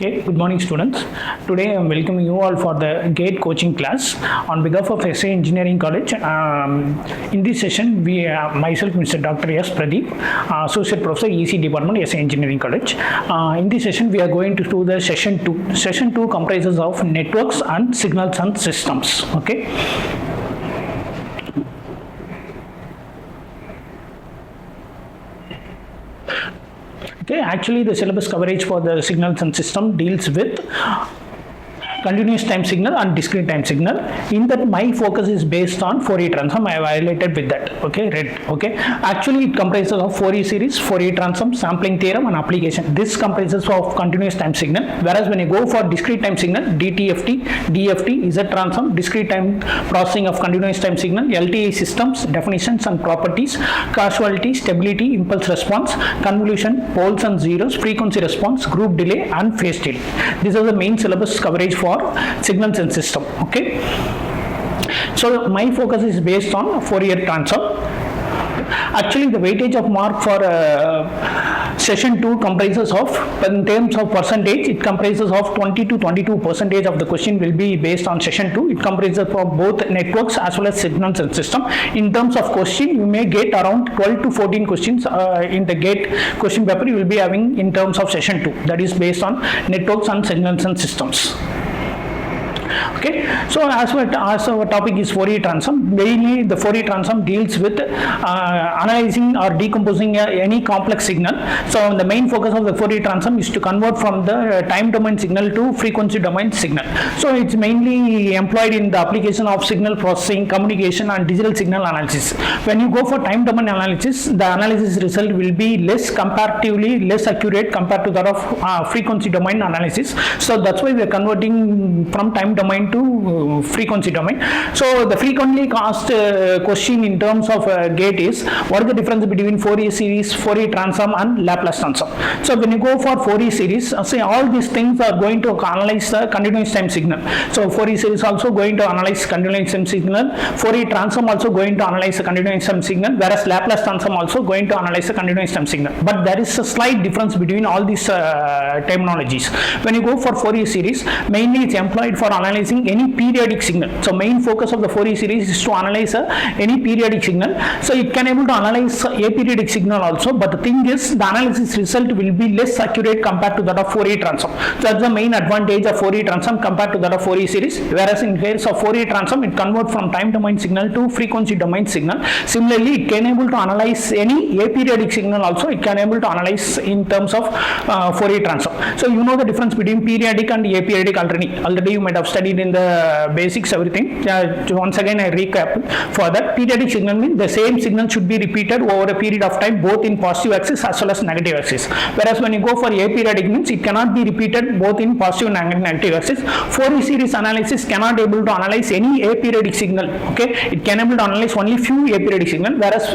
Okay, good morning students. Today I am welcoming you all for the GATE coaching class on behalf of SA Engineering College. In this session, myself, Mr. Dr.S.PRADEEP, Associate Professor, EC Department, SA Engineering College. In this session, we are going to do the session 2. Session 2 comprises of networks and signals and systems. Okay. Okay, actually the syllabus coverage for the signals and system deals with continuous time signal and discrete time signal. In that, my focus is based on Fourier transform. I have highlighted with that. Okay, red. Okay, actually it comprises of Fourier series, Fourier transform, sampling theorem, and application. This comprises of continuous time signal. Whereas when you go for discrete time signal, DTFT, DFT, Z transform, discrete time processing of continuous time signal, LTI systems, definitions and properties, causality, stability, impulse response, convolution, poles and zeros, frequency response, group delay, and phase delay. These are the main syllabus coverage for signals and system. Okay, so my focus is based on Fourier transform. Actually, the weightage of mark for session 2 comprises of, in terms of percentage, it comprises of 20 to 22% of the question will be based on session 2. It comprises for both networks as well as signals and system. In terms of question, you may get around 12 to 14 questions in the GATE question paper you will be having in terms of session 2. That is based on networks and signals and systems. Okay, so as our topic is Fourier transform, mainly the Fourier transform deals with analyzing or decomposing any complex signal. So the main focus of the Fourier transform is to convert from the time domain signal to frequency domain signal. So it's mainly employed in the application of signal processing, communication, and digital signal analysis. When you go for time domain analysis, the analysis result will be comparatively less accurate compared to that of frequency domain analysis. So that's why we are converting from time domain to frequency domain. So the frequently asked question in terms of GATE is, what is the difference between Fourier series, Fourier transform, and Laplace transform? So when you go for Fourier series, say all these things are going to analyze the continuous time signal. So Fourier series also going to analyze continuous time signal, Fourier transform also going to analyze the continuous time signal, whereas Laplace transform also going to analyze the continuous time signal. But there is a slight difference between all these terminologies. When you go for Fourier series, mainly it's employed for analyzing any periodic signal. So main focus of the Fourier series is to analyze any periodic signal. So it can able to analyze a periodic signal also, but the thing is the analysis result will be less accurate compared to that of Fourier transform. So that's the main advantage of Fourier transform compared to that of Fourier series. Whereas in case of Fourier transform, it converts from time domain signal to frequency domain signal. Similarly, it can able to analyze any aperiodic signal also. It can able to analyze in terms of Fourier transform. So you know the difference between periodic and aperiodic already you might have studied in the basics everything. Once again I recap for that. Periodic signal means the same signal should be repeated over a period of time both in positive axis as well as negative axis. Whereas when you go for aperiodic means it cannot be repeated both in positive and negative axis. Fourier series analysis cannot able to analyze any aperiodic signal. Okay, it can able to analyze only few aperiodic signal, whereas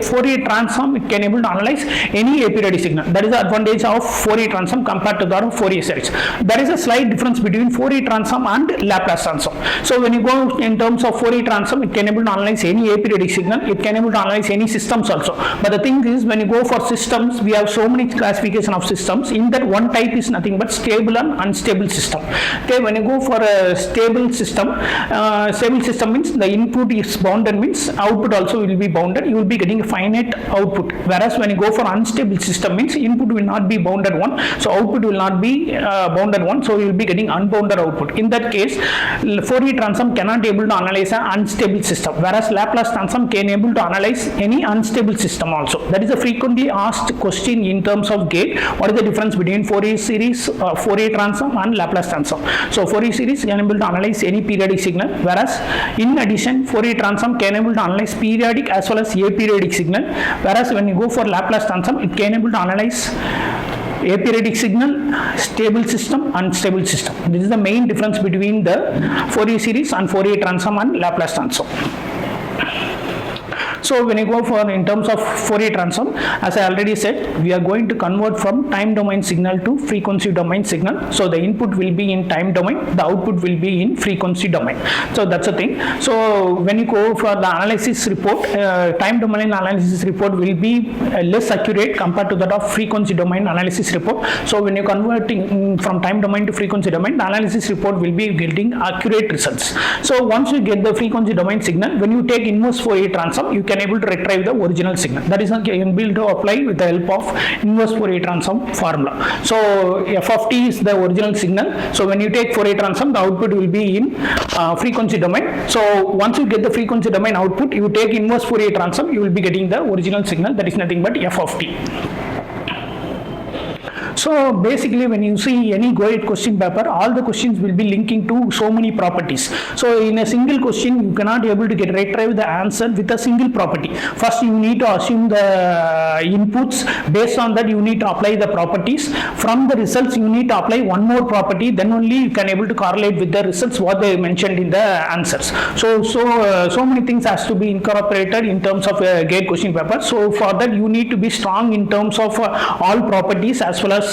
Fourier transform it can able to analyze any aperiodic signal. That is the advantage of Fourier transform compared to that of Fourier series. There is a slight difference between Fourier transform and Laplace transform. So when you go in terms of Fourier transform, it can able to analyze any aperiodic signal, it can able to analyze any systems also. But the thing is, when you go for systems, we have so many classification of systems. In that, one type is nothing but stable and unstable system. Okay, when you go for a stable system means the input is bounded, means output also will be bounded. You will be getting a finite output. Whereas when you go for unstable system means input will not be bounded one, so output will not be bounded one, so you will be getting unbounded output. In that case, Fourier transform cannot able to analyze an unstable system, whereas Laplace transform can able to analyze any unstable system also. That is a frequently asked question in terms of GATE. What is the difference between Fourier series, Fourier transform, and Laplace transform? So Fourier series can able to analyze any periodic signal, whereas in addition Fourier transform can able to analyze periodic as well as aperiodic signal. Whereas when you go for Laplace transform, it can able to analyze aperiodic signal, stable system, unstable system. This is the main difference between the Fourier series and Fourier transform and Laplace transform. So when you go for in terms of Fourier transform, as I already said, we are going to convert from time domain signal to frequency domain signal. So the input will be in time domain, the output will be in frequency domain. So that's a thing. So when you go for the analysis report, time domain analysis report will be less accurate compared to that of frequency domain analysis report. So when you're converting from time domain to frequency domain, the analysis report will be getting accurate results. So once you get the frequency domain signal, when you take inverse Fourier transform, you can able to retrieve the original signal. That is able to apply with the help of inverse Fourier transform formula. So f of t is the original signal. So when you take Fourier transform, the output will be in frequency domain. So once you get the frequency domain output, you take inverse Fourier transform, you will be getting the original signal. That is nothing but f of t. So basically, when you see any GOET question paper, all the questions will be linking to so many properties. So in a single question, you cannot be able to retrieve the answer with a single property. First, you need to assume the inputs. Based on that, you need to apply the properties. From the results, you need to apply one more property. Then only you can able to correlate with the results what they mentioned in the answers. So many things has to be incorporated in terms of a GATE question paper. So for that, you need to be strong in terms of all properties as well as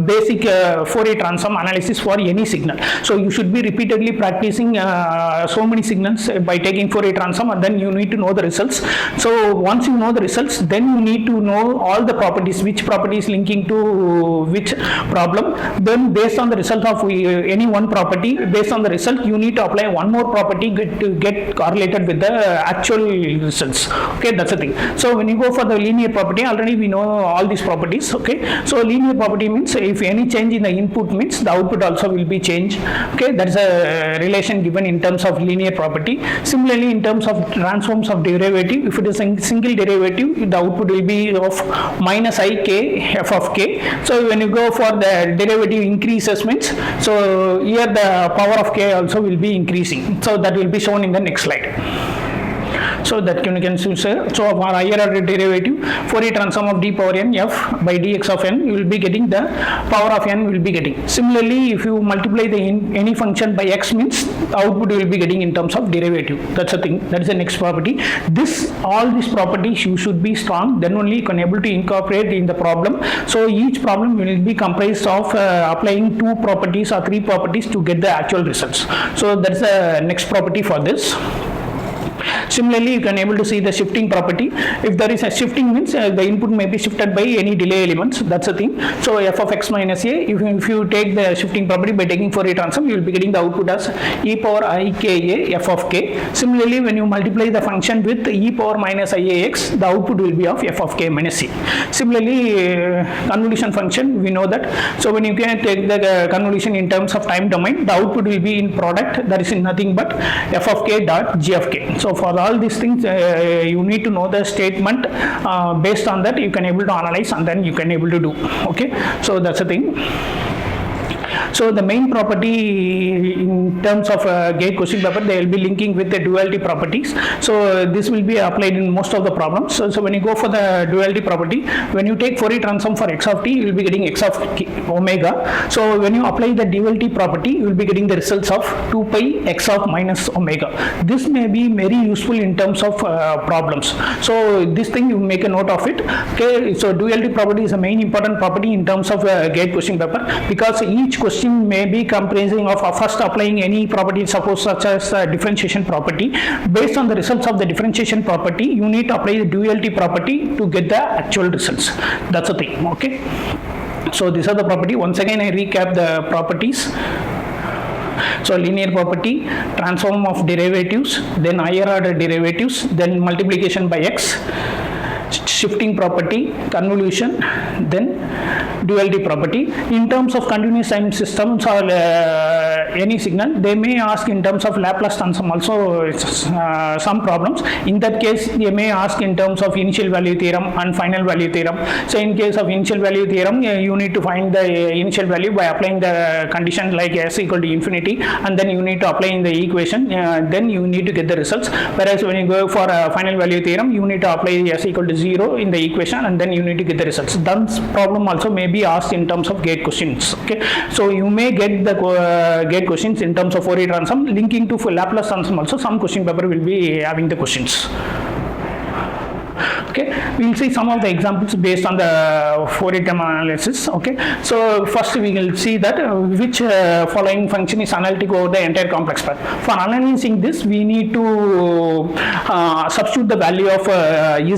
basic Fourier transform analysis for any signal. So you should be repeatedly practicing so many signals by taking Fourier transform, and then you need to know the results. So once you know the results, then you need to know all the properties, which property is linking to which problem. Then based on the result of any one property, based on the result, you need to apply one more property to get correlated with the actual results. Okay, that's the thing. So when you go for the linear property, already we know all these properties. Okay, so linear property means if any change in the input means the output also will be changed. Okay, that is a relation given in terms of linear property. Similarly, in terms of transforms of derivative, if it is a single derivative, the output will be of minus I k f of k. So when you go for the derivative increases means, so here the power of k also will be increasing. So that will be shown in the next slide. So that you can say, so for higher order derivative, Fourier transform of d power n f by dx of n, you will be getting the power of n will be getting. Similarly, if you multiply the any function by x means, the output you will be getting in terms of derivative. That's a thing. That is the next property. All these properties you should be strong. Then only you can able to incorporate in the problem. So each problem will be comprised of applying 2 properties or 3 properties to get the actual results. So that's the next property for this. Similarly, you can able to see the shifting property. If there is a shifting means the input may be shifted by any delay elements. That's the thing. So f of x minus a, if you take the shifting property by taking Fourier transform, you will be getting the output as e power I k a f of k. Similarly, when you multiply the function with e power minus I a x, the output will be of f of k minus c. Similarly, convolution function, we know that. So when you can take the convolution in terms of time domain, the output will be in product. That is nothing but f of k dot g of k. So for all these things, you need to know the statement. Based on that, you can able to analyze and then you can able to do. Okay, so that's the thing. So the main property in terms of GATE question paper, they will be linking with the duality properties. So this will be applied in most of the problems. So when you go for the duality property, when you take Fourier transform for x of t, you will be getting x of omega. So when you apply the duality property, you will be getting the results of 2 pi x of minus omega. This may be very useful in terms of problems. So this thing you make a note of it. Okay, so duality property is a main important property in terms of GATE question paper, because each question may be comprising of first applying any property, suppose such as differentiation property. Based on the results of the differentiation property, you need to apply the duality property to get the actual results. That's the thing. Okay, so these are the property. Once again, I recap the properties. So linear property, transform of derivatives, then higher order derivatives, then multiplication by x, shifting property, convolution, then duality property. In terms of continuous time systems or any signal, they may ask in terms of Laplace transform also some problems. In that case, they may ask in terms of initial value theorem and final value theorem. So in case of initial value theorem, you need to find the initial value by applying the condition like s equal to infinity, and then you need to apply in the equation, then you need to get the results. Whereas when you go for a final value theorem, you need to apply s equal to 0 in the equation, and then you need to get the results. That problem also may be asked in terms of GATE questions. Okay, so you may get the GATE questions in terms of Fourier transform linking to Laplace transform also. Some question paper will be having the questions. Okay, we'll see some of the examples based on the Fourier term analysis. Okay, so first we will see that which following function is analytic over the entire complex path. For analyzing this, we need to substitute the value of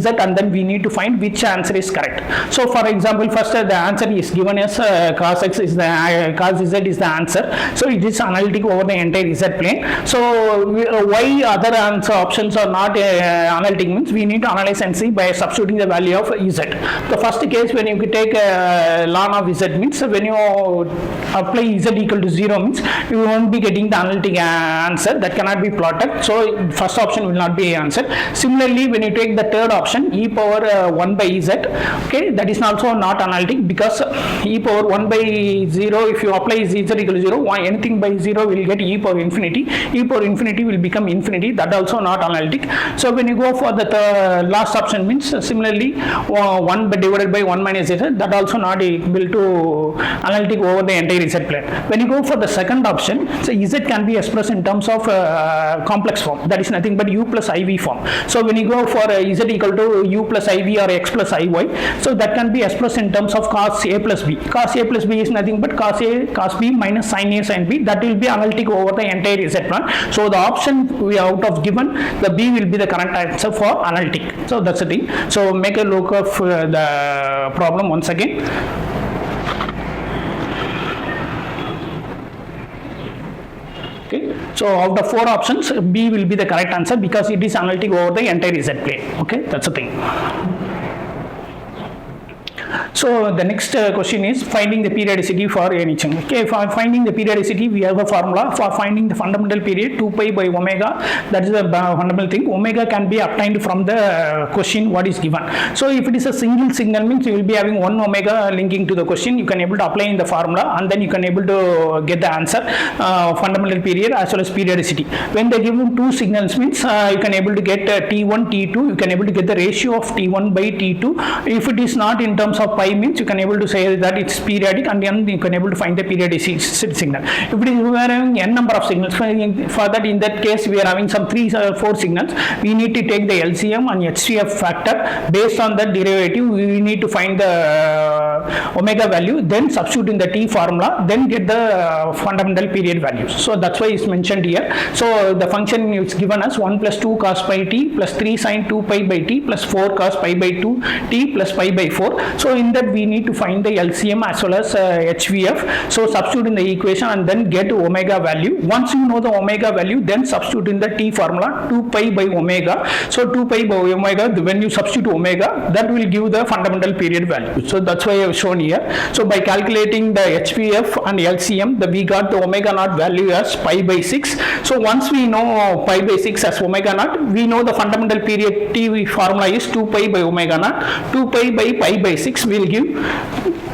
z, and then we need to find which answer is correct. So for example, first the answer is given as cos x is the cos z is the answer, so it is analytic over the entire z plane. So why other answer options are not analytic means we need to analyze and see by substituting the value of z. The first case, when you take ln of z, means when you apply z equal to 0 means you won't be getting the analytic answer, that cannot be plotted, so first option will not be answered. Similarly, when you take the third option, e power 1 by z, okay, that is also not analytic, because e power 1 by 0, if you apply z equal to 0, anything by 0 will get e power infinity, e power infinity will become infinity, that also not analytic. So when you go for the last option, means similarly 1 divided by 1 minus z, that also not equal to analytic over the entire z plane. When you go for the second option, so z can be expressed in terms of complex form, that is nothing but u plus iv form. So when you go for z equal to u plus iv or x plus iy, so that can be expressed in terms of cos a plus b. Cos a plus b is nothing but cos a cos b minus sin a sin b, that will be analytic over the entire z plane. So the option we out of given, the b will be the correct answer for analytic. So that's the thing. So make a look of the problem once again. Okay, so out of 4 options, B will be the correct answer because it is analytic over the entire Z plane. Okay, that's the thing. So the next question is finding the periodicity for anything. Okay, for finding the periodicity, we have a formula for finding the fundamental period 2 pi by omega. That is the fundamental thing. Omega can be obtained from the question what is given. So if it is a single signal, means you will be having 1 omega linking to the question. You can able to apply in the formula, and then you can able to get the answer, fundamental period as well as periodicity. When they give you 2 signals, means you can able to get T1, T2. You can able to get the ratio of T1 by T2. If it is not in terms of pi, means you can able to say that it's periodic, and then you can able to find the periodicity signal. If it is we are having n number of signals, for that in that case we are having some 3 or 4 signals, we need to take the LCM and HCF factor. Based on that derivative, we need to find the omega value, then substitute in the T formula, then get the fundamental period values. So that's why it's mentioned here. So the function is given as 1 plus 2 cos pi t plus 3 sin 2 pi by t plus 4 cos pi by 2 t plus pi by 4. So in that we need to find the LCM as well as HVF. So substitute in the equation and then get omega value. Once you know the omega value, then substitute in the T formula 2 pi by omega. So 2 pi by omega, when you substitute omega, that will give the fundamental period value. So that's why I have shown here. So by calculating the HVF and LCM, we got the omega naught value as pi by 6. So once we know pi by 6 as omega naught, we know the fundamental period T formula is 2 pi by omega naught. 2 pi by pi by 6 will give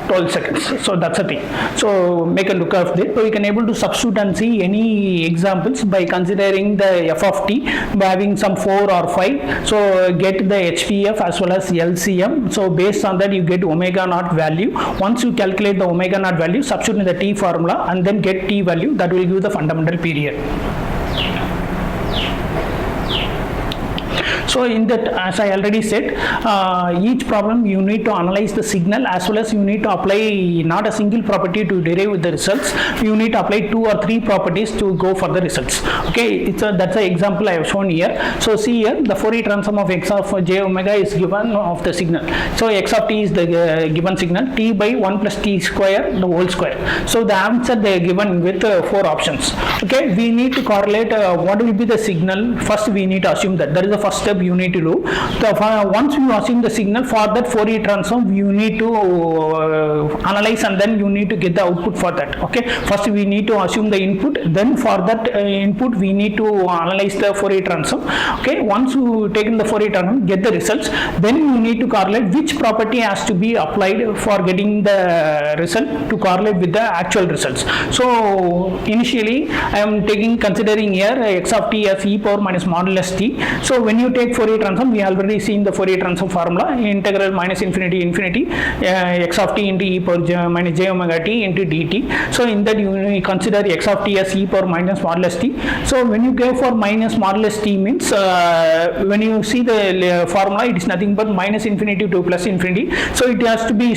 12 seconds. So that's a thing. So make a look of this. So you can able to substitute and see any examples by considering the f of t by having some 4 or 5. So get the HVF as well as LCM. So based on that you get omega naught value. Once you calculate the omega naught value, substitute in the T formula and then get T value, that will give the fundamental period. So in that, as I already said, each problem you need to analyze the signal as well as you need to apply not a single property to derive the results. You need to apply 2 or 3 properties to go for the results. Okay, that's an example I have shown here. So see here, the Fourier transform of x of j omega is given of the signal. So x of t is the given signal, t by 1 plus t square, the whole square. So the answer they are given with 4 options. Okay, we need to correlate what will be the signal. First we need to assume that. That is the first step you need to do. So once you assume the signal, for that Fourier transform you need to analyze and then you need to get the output for that. Okay, first we need to assume the input, then for that input we need to analyze the Fourier transform. Okay, once you take the Fourier transform, get the results, then you need to correlate which property has to be applied for getting the result to correlate with the actual results. So initially I am considering here x of t as e power minus modulus t. So when you take take Fourier transform, we already seen the Fourier transform formula, integral minus infinity x of t into e power minus j omega t into dt. So in that you consider x of t as e power minus modulus t. So when you go for minus modulus t means when you see the formula, it is nothing but minus infinity to plus infinity. So it has to be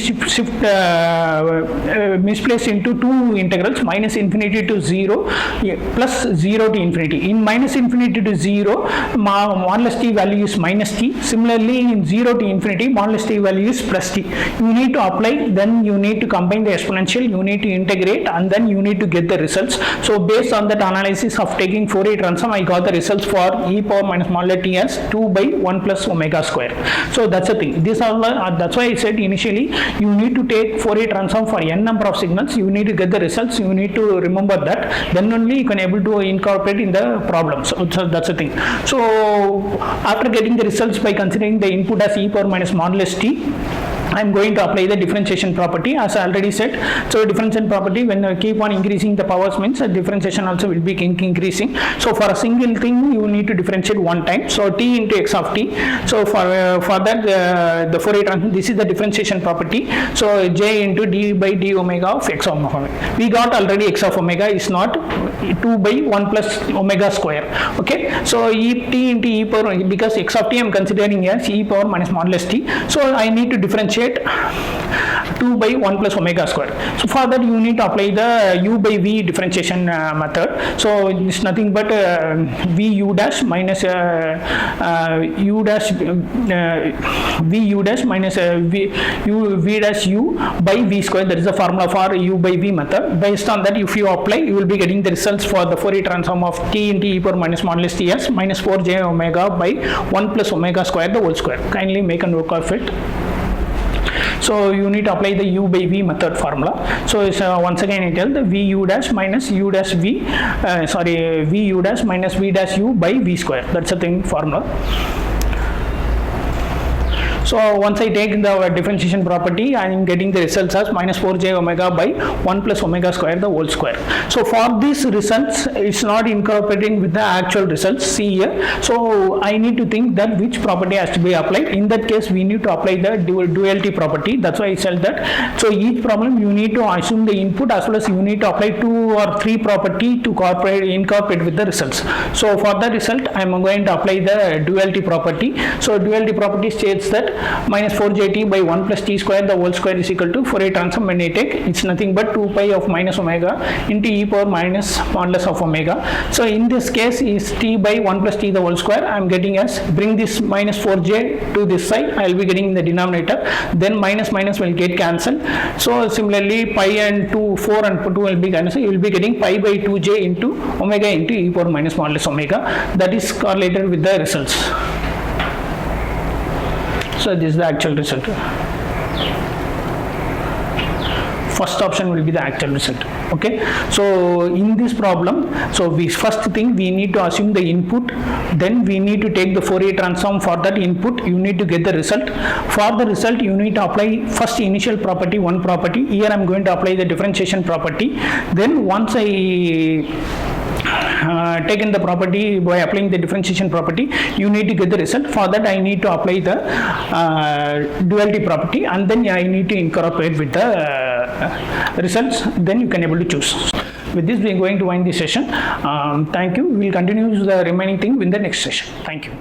misplaced into two integrals, minus infinity to 0 plus 0 to infinity. In minus infinity to 0, modulus t value is minus t. Similarly, in 0 to infinity, modulus t value is plus t. You need to apply, then you need to combine the exponential, you need to integrate, and then you need to get the results. So based on that analysis of taking Fourier transform, I got the results for e power minus modulus t as 2 by 1 plus omega square. So that's the thing. These are that's why I said initially you need to take Fourier transform for n number of signals. You need to get the results. You need to remember that. Then only you can able to incorporate in the problem. So that's the thing. So after getting the results by considering the input as e power minus modulus t, I am going to apply the differentiation property as I already said. So differentiation property, when I keep on increasing the powers means differentiation also will be increasing. So for a single thing you need to differentiate one time. So t into x of t. So for that the Fourier transform, this is the differentiation property. So j into d by d omega of x of omega. We got already x of omega is not 2 by 1 plus omega square. Okay. So t into e power, because x of t I am considering as e power minus modulus t. So I need to differentiate 2 by 1 plus omega square. So for that you need to apply the u by v differentiation method. So it's nothing but v u dash minus u dash v u dash minus v dash u by v square. That is the formula for u by v method. Based on that, if you apply, you will be getting the results for the Fourier transform of t into e power minus modulus t as minus 4j omega by 1 plus omega square the whole square. Kindly make a note of it. So you need to apply the u by v method formula. So once again I tell the v u dash minus u dash v v u dash minus v dash u by v square. That's the thing formula. So once I take the differentiation property, I am getting the results as minus 4j omega by 1 plus omega square the whole square. So for these results, it's not incorporating with the actual results. See here. So I need to think that which property has to be applied. In that case, we need to apply the duality property. That's why I said that. So each problem you need to assume the input as well as you need to apply 2 or 3 property to incorporate with the results. So for the result, I am going to apply the duality property. So duality property states that minus 4jt by 1 plus t square the whole square is equal to Fourier transform when I take, it's nothing but 2 pi of minus omega into e power minus modulus of omega. So in this case is t by 1 plus t the whole square. I am getting as, bring this minus 4j to this side, I will be getting in the denominator, then minus will get cancelled. So similarly pi and 2, 4 and 2 will be cancelled. You will be getting pi by 2j into omega into e power minus modulus omega. That is correlated with the results. So this is the actual result. First option will be the actual result. Okay. So in this problem, so first thing we need to assume the input, then we need to take the Fourier transform for that input. You need to get the result. For the result, you need to apply first initial property, one property. Here I am going to apply the differentiation property. Then once I taken the property by applying the differentiation property, you need to get the result. For that I need to apply the duality property, and then I need to incorporate with the results, then you can able to choose. With this we are going to wind this session. Thank you. We will continue the remaining thing in the next session. Thank you.